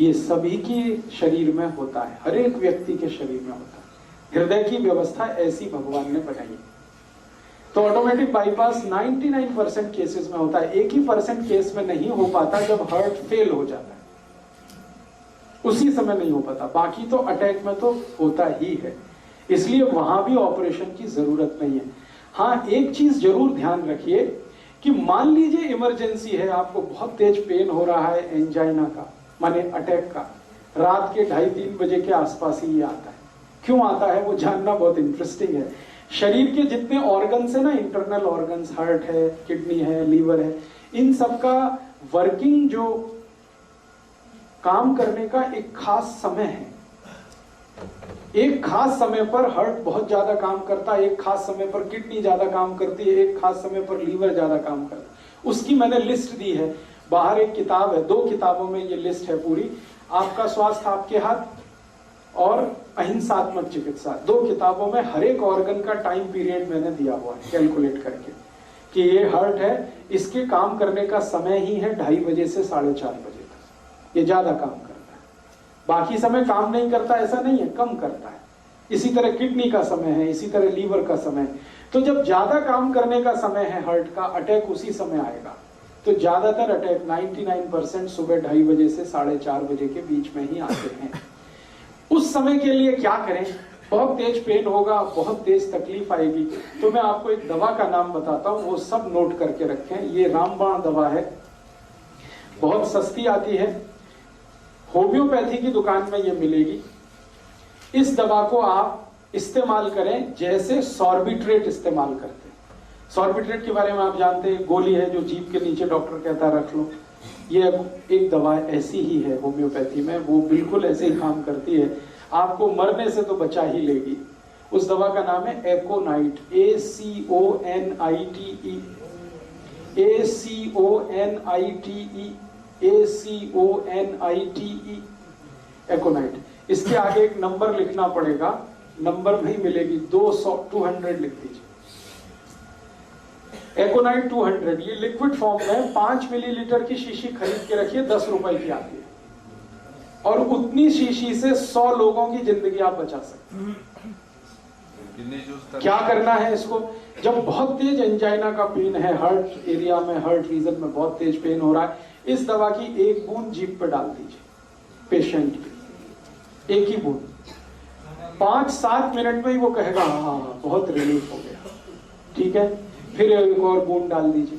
ये सभी के शरीर में होता है, हर एक व्यक्ति के शरीर में होता है। हृदय की व्यवस्था ऐसी भगवान ने बनाई है। तो ऑटोमेटिक बाईपास 99% केसेस में होता है। 1% केस में नहीं हो पाता जब हार्ट फेल हो जाता है, उसी समय नहीं हो पाता। बाकी तो अटैक में तो होता ही है, इसलिए वहां भी ऑपरेशन की जरूरत नहीं है। हाँ, एक चीज जरूर ध्यान रखिए कि मान लीजिए इमरजेंसी है, आपको बहुत तेज पेन हो रहा है, एंजाइना का माने अटैक का, रात के 2:30-3 बजे के आसपास ही ये आता है। क्यों आता है वो जानना बहुत इंटरेस्टिंग है। शरीर के जितने ऑर्गन्स है ना, इंटरनल ऑर्गन्स, हार्ट है, किडनी है, लीवर है, इन सब का वर्किंग जो काम करने का एक खास समय है। एक खास समय पर हार्ट बहुत ज्यादा काम करता है, एक खास समय पर किडनी ज्यादा काम करती है, एक खास समय पर लीवर ज्यादा काम करता है। उसकी मैंने लिस्ट दी है, बाहर एक किताब है, 2 किताबों में ये लिस्ट है पूरी। आपका स्वास्थ्य आपके हाथ और अहिंसात्मक चिकित्सा, 2 किताबों में हर एक ऑर्गन का टाइम पीरियड मैंने दिया हुआ है कैलकुलेट करके कि ये हार्ट है, इसके काम करने का समय ही है 2:30 बजे से 4:30 बजे तक। ये ज्यादा काम करता है, बाकी समय काम नहीं करता ऐसा नहीं है, कम करता है। इसी तरह किडनी का समय है, इसी तरह लीवर का समय। तो जब ज्यादा काम करने का समय है हार्ट का, अटैक उसी समय आएगा। तो ज्यादातर अटैक 99% सुबह 2:30 बजे से 4:30 बजे के बीच में ही आते हैं। उस समय के लिए क्या करें? बहुत तेज पेन होगा, बहुत तेज तकलीफ आएगी, तो मैं आपको एक दवा का नाम बताता हूं, वो सब नोट करके रखें। ये रामबाण दवा है, बहुत सस्ती आती है, होम्योपैथी की दुकान में ये मिलेगी। इस दवा को आप इस्तेमाल करें जैसे सॉर्बिट्रेट इस्तेमाल करते हैं। सॉर्बिट्रेट के बारे में आप जानते हैं, गोली है जो जीभ के नीचे डॉक्टर कहता है रख लो। ये एक दवा ऐसी ही है होम्योपैथी में, वो बिल्कुल ऐसे ही काम करती है। आपको मरने से तो बचा ही लेगी। उस दवा का नाम है एकोनाइट, ACONITE, ACONITE, एकोनाइट। इसके आगे एक नंबर लिखना पड़ेगा, नंबर नहीं मिलेगी, 200 लिख दीजिए। एकोनाइट 200, ये लिक्विड फॉर्म में 5 मिलीलीटर की शीशी खरीद के रखिए, 10 रुपए की आती है, और उतनी शीशी से 100 लोगों की जिंदगी आप बचा सकते हैं। क्या करना है इसको, जब बहुत तेज एंजाइना का पेन है, हार्ट एरिया में, हार्ट रीजन में बहुत तेज पेन हो रहा है, इस दवा की एक बूंद जीभ पे डाल दीजिए पेशेंट की, एक ही बूंद। 5-7 मिनट में ही वो कहेगा हाँ बहुत रिलीफ हो गया, ठीक है। फिर एक और बूंद डाल दीजिए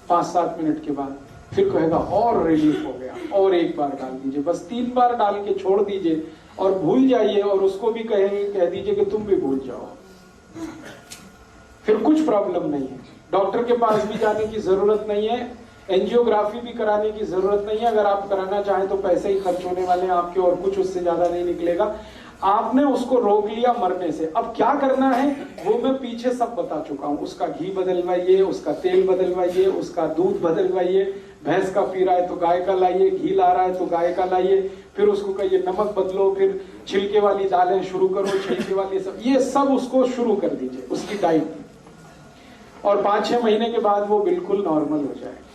5-7 मिनट के बाद, फिर कहेगा और रिलीफ हो गया, और एक बार डाल दीजिए। बस 3 बार डाल के छोड़ दीजिए और भूल जाइए, और उसको भी कह दीजिए कि तुम भी भूल जाओ, फिर कुछ प्रॉब्लम नहीं है। डॉक्टर के पास भी जाने की जरूरत नहीं है, एंजियोग्राफी भी कराने की जरूरत नहीं है। अगर आप कराना चाहें तो पैसे ही खर्च होने वाले हैं आपके, और कुछ उससे ज्यादा नहीं निकलेगा। आपने उसको रोक लिया मरने से, अब क्या करना है वो मैं पीछे सब बता चुका हूं। उसका घी बदलवाइए, उसका तेल बदलवाइए, उसका दूध बदलवाइए, भैंस का पी रहा है तो गाय का लाइए, घी ला रहा है तो गाय का लाइए, फिर उसको कहिए नमक बदलो, फिर छिलके वाली दालें शुरू करो, छिलके वाली सब, ये सब उसको शुरू कर दीजिए उसकी डाइट, और 5-6 महीने के बाद वो बिल्कुल नॉर्मल हो जाएगा।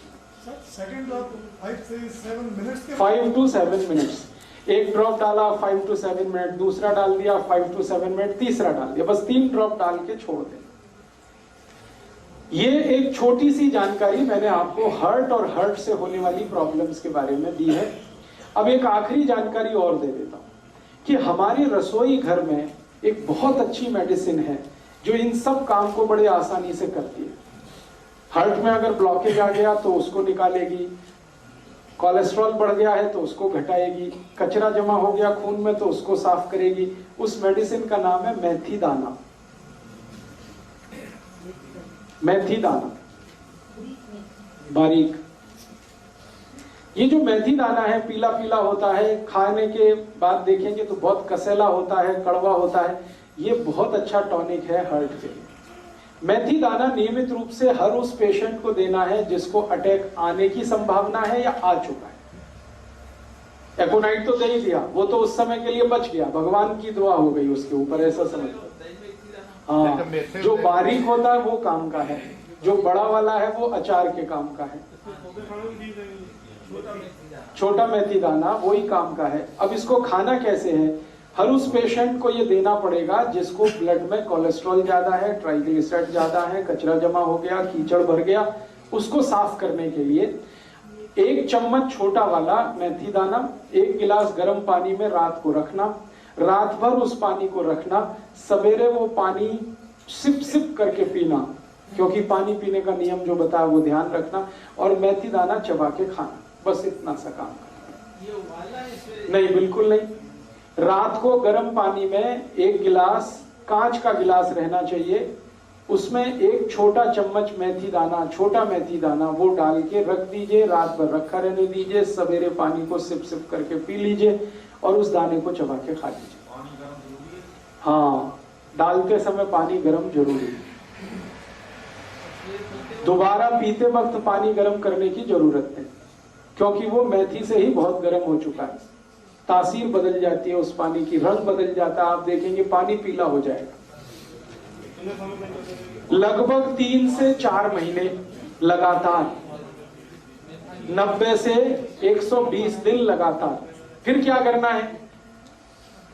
5 to 7 मिनट्स, एक ड्रॉप डाला 5 to 7 मिनट, दूसरा डाल दिया 5 to 7 मिनट, तीसरा डाल दिया, बस 3 ड्रॉप डाल के छोड़ दें। ये एक छोटी सी जानकारी मैंने आपको हार्ट और हार्ट से होने वाली प्रॉब्लम्स के बारे में दी है। अब एक आखिरी जानकारी और दे देता हूं कि हमारे रसोई घर में एक बहुत अच्छी मेडिसिन है जो इन सब काम को बड़े आसानी से करती है। हार्ट में अगर ब्लॉकेज आ गया तो उसको निकालेगी, कोलेस्ट्रॉल बढ़ गया है तो उसको घटाएगी, कचरा जमा हो गया खून में तो उसको साफ करेगी। उस मेडिसिन का नाम है मेथी दाना। मेथी दाना बारीक, ये जो मेथी दाना है पीला पीला होता है, खाने के बाद देखेंगे तो बहुत कसेला होता है, कड़वा होता है। ये बहुत अच्छा टॉनिक है हार्ट के लिए। मेथी दाना नियमित रूप से हर उस पेशेंट को देना है जिसको अटैक आने की संभावना है या आ चुका है। एकोनाइट तो दे ही दिया, वो तो उस समय के लिए बच गया, भगवान की दुआ हो गई उसके ऊपर, ऐसा समझ लो। हाँ, जो बारीक होता है वो काम का है, जो बड़ा वाला है वो अचार के काम का है। छोटा मेथी दाना वही काम का है। अब इसको खाना कैसे है, हर उस पेशेंट को ये देना पड़ेगा जिसको ब्लड में कोलेस्ट्रॉल ज्यादा है, ट्राइग्लिसराइड ज्यादा है, कचरा जमा हो गया, कीचड़ भर गया, उसको साफ करने के लिए 1 चम्मच छोटा वाला मेथी दाना 1 गिलास गर्म पानी में रात को रखना, रात भर उस पानी को रखना, सवेरे वो पानी सिप सिप करके पीना, क्योंकि पानी पीने का नियम जो बताया वो ध्यान रखना, और मेथी दाना चबा के खाना, बस इतना सा काम करना। नहीं, बिल्कुल नहीं। रात को गर्म पानी में 1 गिलास, कांच का गिलास रहना चाहिए, उसमें 1 छोटा चम्मच मेथी दाना, छोटा मेथी दाना वो डाल के रख दीजिए, रात भर रखा रहने दीजिए, सवेरे पानी को सिप सिप करके पी लीजिए और उस दाने को चबा के खा लीजिए। हाँ, डालते समय पानी गर्म जरूरी है। दोबारा पीते वक्त पानी गर्म करने की जरूरत है, क्योंकि वो मेथी से ही बहुत गर्म हो चुका है, तासीर बदल जाती है उस पानी की, रंग बदल जाता है, आप देखेंगे पानी पीला हो जाएगा। लगभग 3 से 4 महीने लगातार, 90 से 120 दिन लगातार। फिर क्या करना है,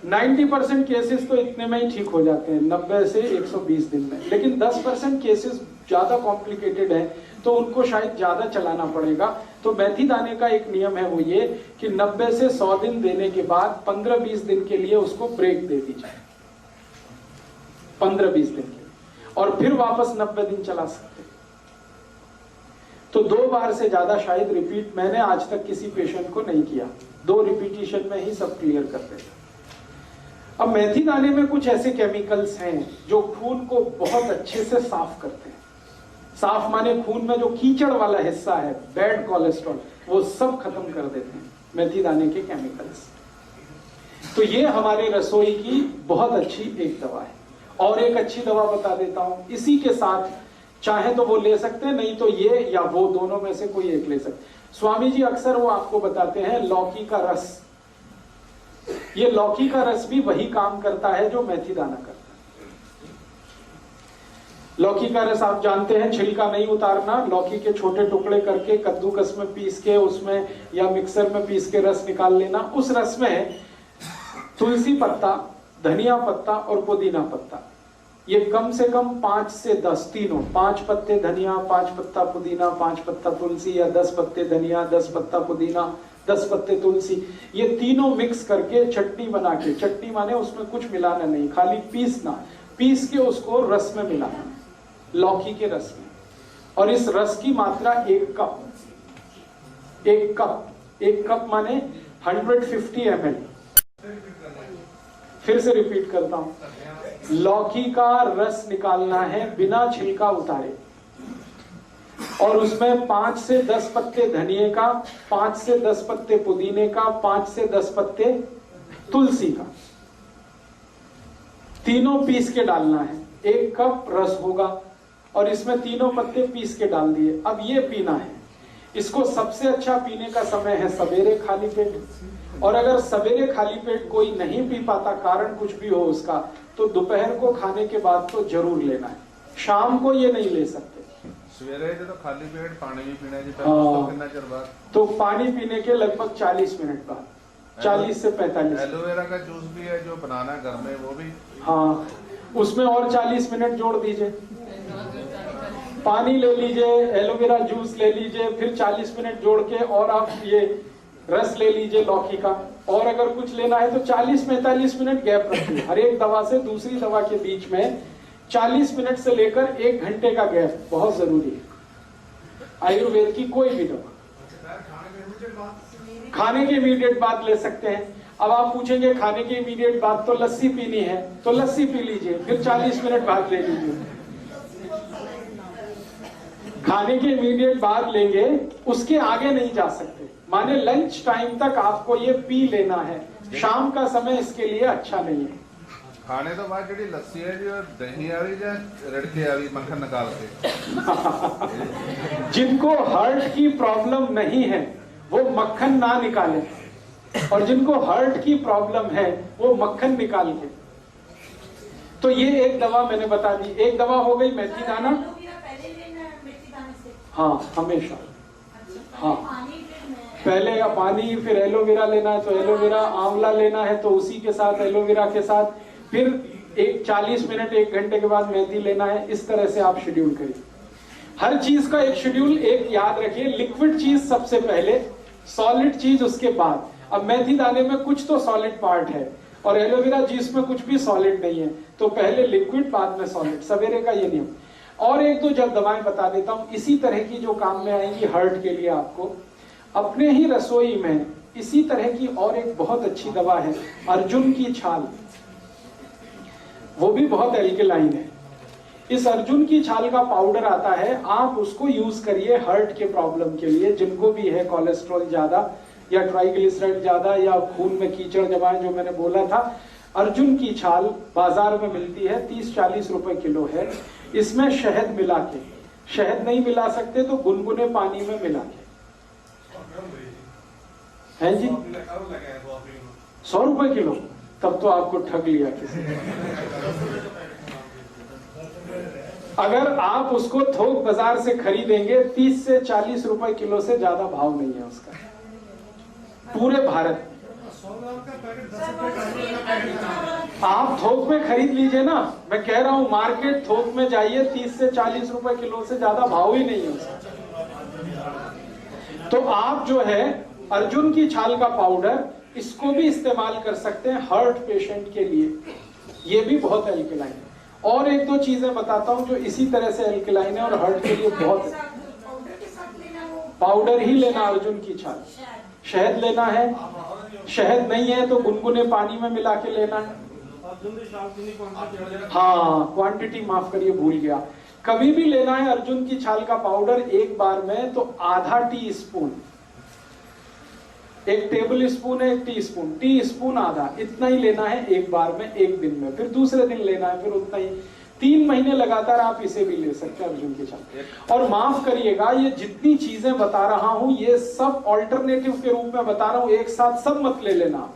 90% केसेस तो इतने में ही ठीक हो जाते हैं, 90 से 120 दिन में, लेकिन 10% केसेस ज्यादा कॉम्प्लिकेटेड है तो उनको शायद ज्यादा चलाना पड़ेगा। तो मेथी दाने का एक नियम है, वो ये कि 90 से 100 दिन देने के बाद 15-20 दिन के लिए उसको ब्रेक दे दीजिए, 15-20 दिन के लिए, और फिर वापस 90 दिन चला सकते। तो 2 बार से ज्यादा शायद रिपीट मैंने आज तक किसी पेशेंट को नहीं किया, 2 रिपीटिशन में ही सब क्लियर कर देता। अब मेथी दाने में कुछ ऐसे केमिकल्स हैं जो खून को बहुत अच्छे से साफ करते हैं। साफ माने खून में जो कीचड़ वाला हिस्सा है, बैड कोलेस्ट्रॉल, वो सब खत्म कर देते हैं मेथी दाने के केमिकल्स। तो ये हमारे रसोई की बहुत अच्छी एक दवा है। और एक अच्छी दवा बता देता हूं, इसी के साथ चाहे तो वो ले सकते हैं, नहीं तो ये या वो दोनों में से कोई एक ले सकते। स्वामी जी अक्सर वो आपको बताते हैं लौकी का रस। ये लौकी का रस भी वही काम करता है जो मेथी दाना करता है। लौकी का रस आप जानते हैं, छिलका नहीं उतारना, लौकी के छोटे टुकड़े करके कद्दूकस में पीस के उसमें या मिक्सर में पीस के रस निकाल लेना। उस रस में तुलसी पत्ता, धनिया पत्ता और पुदीना पत्ता, ये कम से कम 5 से 10 तीनों, 5 पत्ते धनिया, 5 पत्ता पुदीना, 5 पत्ता तुलसी, या 10 पत्ते धनिया, 10 पत्ता पुदीना, 10 पत्ते तुलसी, ये तीनों मिक्स करके चटनी बना के, चटनी माने उसमें कुछ मिलाना नहीं, खाली पीसना, पीस के उसको रस में मिलाना, लौकी के रस में। और इस रस की मात्रा 1 कप, 1 कप माने 150 ml। फिर से रिपीट करता हूं, लौकी का रस निकालना है बिना छिलका उतारे, और उसमें 5 से 10 पत्ते धनिए का, 5 से 10 पत्ते पुदीने का, 5 से 10 पत्ते तुलसी का, तीनों पीस के डालना है। 1 कप रस होगा और इसमें तीनों पत्ते पीस के डाल दिए। अब ये पीना है। इसको सबसे अच्छा पीने का समय है सवेरे खाली पेट, और अगर सवेरे खाली पेट कोई नहीं पी पाता, कारण कुछ भी हो उसका, तो दोपहर को खाने के बाद तो जरूर लेना है। शाम को ये नहीं ले सकते। सवेरे तो खाली पेट पानी भी पीना जी, हाँ। कितना चਿਰ बाद? तो पानी पीने के लगभग 40 मिनट बाद, 40 से 45। एलोवेरा का जूस भी है जो बनाना घर में, वो भी हाँ, उसमें और 40 मिनट जोड़ दीजिए। पानी ले लीजिए, एलोवेरा जूस ले लीजिए, फिर 40 मिनट जोड़ के और आप ये रस ले लीजिए लौकी का। और अगर कुछ लेना है तो 40-45 मिनट गैप रखिए हर एक दवा से दूसरी दवा के बीच में। 40 मिनट से लेकर 1 घंटे का गैप बहुत जरूरी है आयुर्वेद की कोई भी दवा। खाने के इमीडिएट बाद ले सकते हैं। अब आप पूछेंगे खाने के इमीडिएट बाद तो लस्सी पीनी है, तो लस्सी पी लीजिए, फिर 40 मिनट बाद ले लीजिए। खाने के इमीडिएट बाद लेंगे, उसके आगे नहीं जा सकते, माने लंच टाइम तक आपको ये पी लेना है। शाम का समय इसके लिए अच्छा नहीं है। खाने तो बाद जी लस्सी है जी, और दही आ रही है, रड़के आ रही मक्खन निकाल के। जिनको हार्ट की प्रॉब्लम नहीं है वो मक्खन ना निकाले, और जिनको हार्ट की प्रॉब्लम है वो मक्खन निकाल के। तो ये एक दवा मैंने बता दी। एक दवा हो गई मेथी दाना। हाँ, हमेशा। हाँ, पहले या पानी, फिर एलोवेरा लेना है तो एलोवेरा, आंवला लेना है तो उसी के साथ एलोवेरा के साथ, फिर 40 मिनट 1 घंटे के बाद मेथी लेना है। इस तरह से आप शेड्यूल करिए। हर चीज का एक शेड्यूल एक याद रखिए। लिक्विड चीज सबसे पहले, सॉलिड चीज उसके बाद। अब मेथी दाने में कुछ तो सॉलिड पार्ट है और एलोवेरा जूस में कुछ भी सॉलिड नहीं है, तो पहले लिक्विड बाद में सॉलिड, सवेरे का ये नियम। और 1-2 जब दवाएं बता देता हूं इसी तरह की जो काम में आएंगी हार्ट के लिए। आपको अपने ही रसोई में इसी तरह की और एक बहुत अच्छी दवा है, अर्जुन की छाल। वो भी बहुत एल्केलाइन है। इस अर्जुन की छाल का पाउडर आता है, आप उसको यूज करिए हार्ट के प्रॉब्लम के लिए। जिनको भी है कोलेस्ट्रॉल ज्यादा या ट्राइग्लिसराइड ज्यादा या खून में कीचड़ जमा है, जो मैंने बोला था, अर्जुन की छाल बाजार में मिलती है, 30-40 रुपए किलो है। इसमें शहद मिला के, शहद नहीं मिला सकते तो गुनगुने पानी में मिला के, है जी, 100 रुपए किलो। तब तो आपको ठग लिया किसी ने। अगर आप उसको थोक बाजार से खरीदेंगे 30 से 40 रुपए किलो से ज्यादा भाव नहीं है उसका पूरे भारत। आप थोक में खरीद लीजिए ना, मैं कह रहा हूं मार्केट थोक में जाइए, 30 से 40 रुपए किलो से ज्यादा भाव ही नहीं है उसका। तो आप जो है अर्जुन की छाल का पाउडर, इसको भी इस्तेमाल कर सकते हैं हार्ट पेशेंट के लिए। ये भी बहुत एल्केलाइन है। और 1-2 चीजें बताता हूं जो इसी तरह से एल्केलाइन है और हार्ट के लिए बहुत। पाउडर ही लेना अर्जुन की छाल। शहद लेना है, शहद नहीं है तो गुनगुने पानी में मिला के लेना है। हाँ, क्वांटिटी माफ करिए, भूल गया। कभी भी लेना है अर्जुन की छाल का पाउडर एक बार में तो आधा टीस्पून, एक टेबल स्पून है, एक टी स्पून आधा, इतना ही लेना है एक बार में, एक दिन में, फिर दूसरे दिन लेना है, फिर उतना ही। 3 महीने लगातार आप इसे भी ले सकते हैं अर्जुन के साथ। और माफ करिएगा, ये जितनी चीजें बता रहा हूं ये सब ऑल्टरनेटिव के रूप में बता रहा हूं, एक साथ सब मत ले लेना।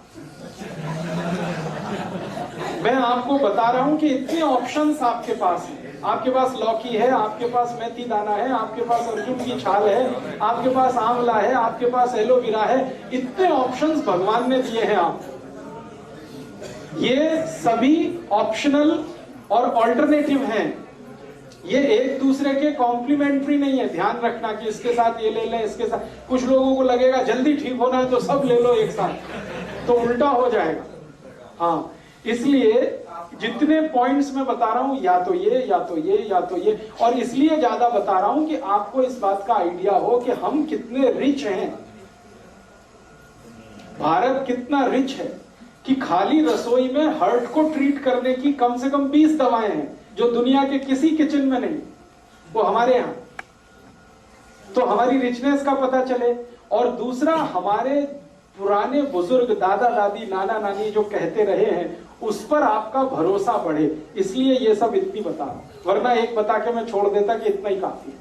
मैं आपको बता रहा हूं कि इतने ऑप्शंस आपके पास हैं। आपके पास लौकी है, आपके पास मेथी दाना है, आपके पास अर्जुन की छाल है, आपके पास आंवला है, आपके पास एलोवेरा है। इतने ऑप्शंस भगवान ने दिए हैं आपको। ये सभी ऑप्शनल और ऑल्टरनेटिव हैं। ये एक दूसरे के कॉम्प्लीमेंट्री नहीं है। ध्यान रखना कि इसके साथ ये ले लें, इसके साथ। कुछ लोगों को लगेगा जल्दी ठीक होना है तो सब ले लो एक साथ, तो उल्टा हो जाएगा। हाँ, इसलिए जितने पॉइंट्स मैं बता रहा हूं, या तो ये या तो ये या तो ये, और इसलिए ज्यादा बता रहा हूं कि आपको इस बात का आइडिया हो कि हम कितने रिच हैं। भारत कितना रिच है कि खाली रसोई में हार्ट को ट्रीट करने की कम से कम 20 दवाएं हैं जो दुनिया के किसी किचन में नहीं, वो हमारे यहां। तो हमारी रिचनेस का पता चले। और दूसरा, हमारे पुराने बुजुर्ग, दादा दादी, नाना नानी जो कहते रहे हैं उस पर आपका भरोसा बढ़े, इसलिए ये सब इतनी बता रहा हूं। वरना एक बता के मैं छोड़ देता कि इतना ही काफी है।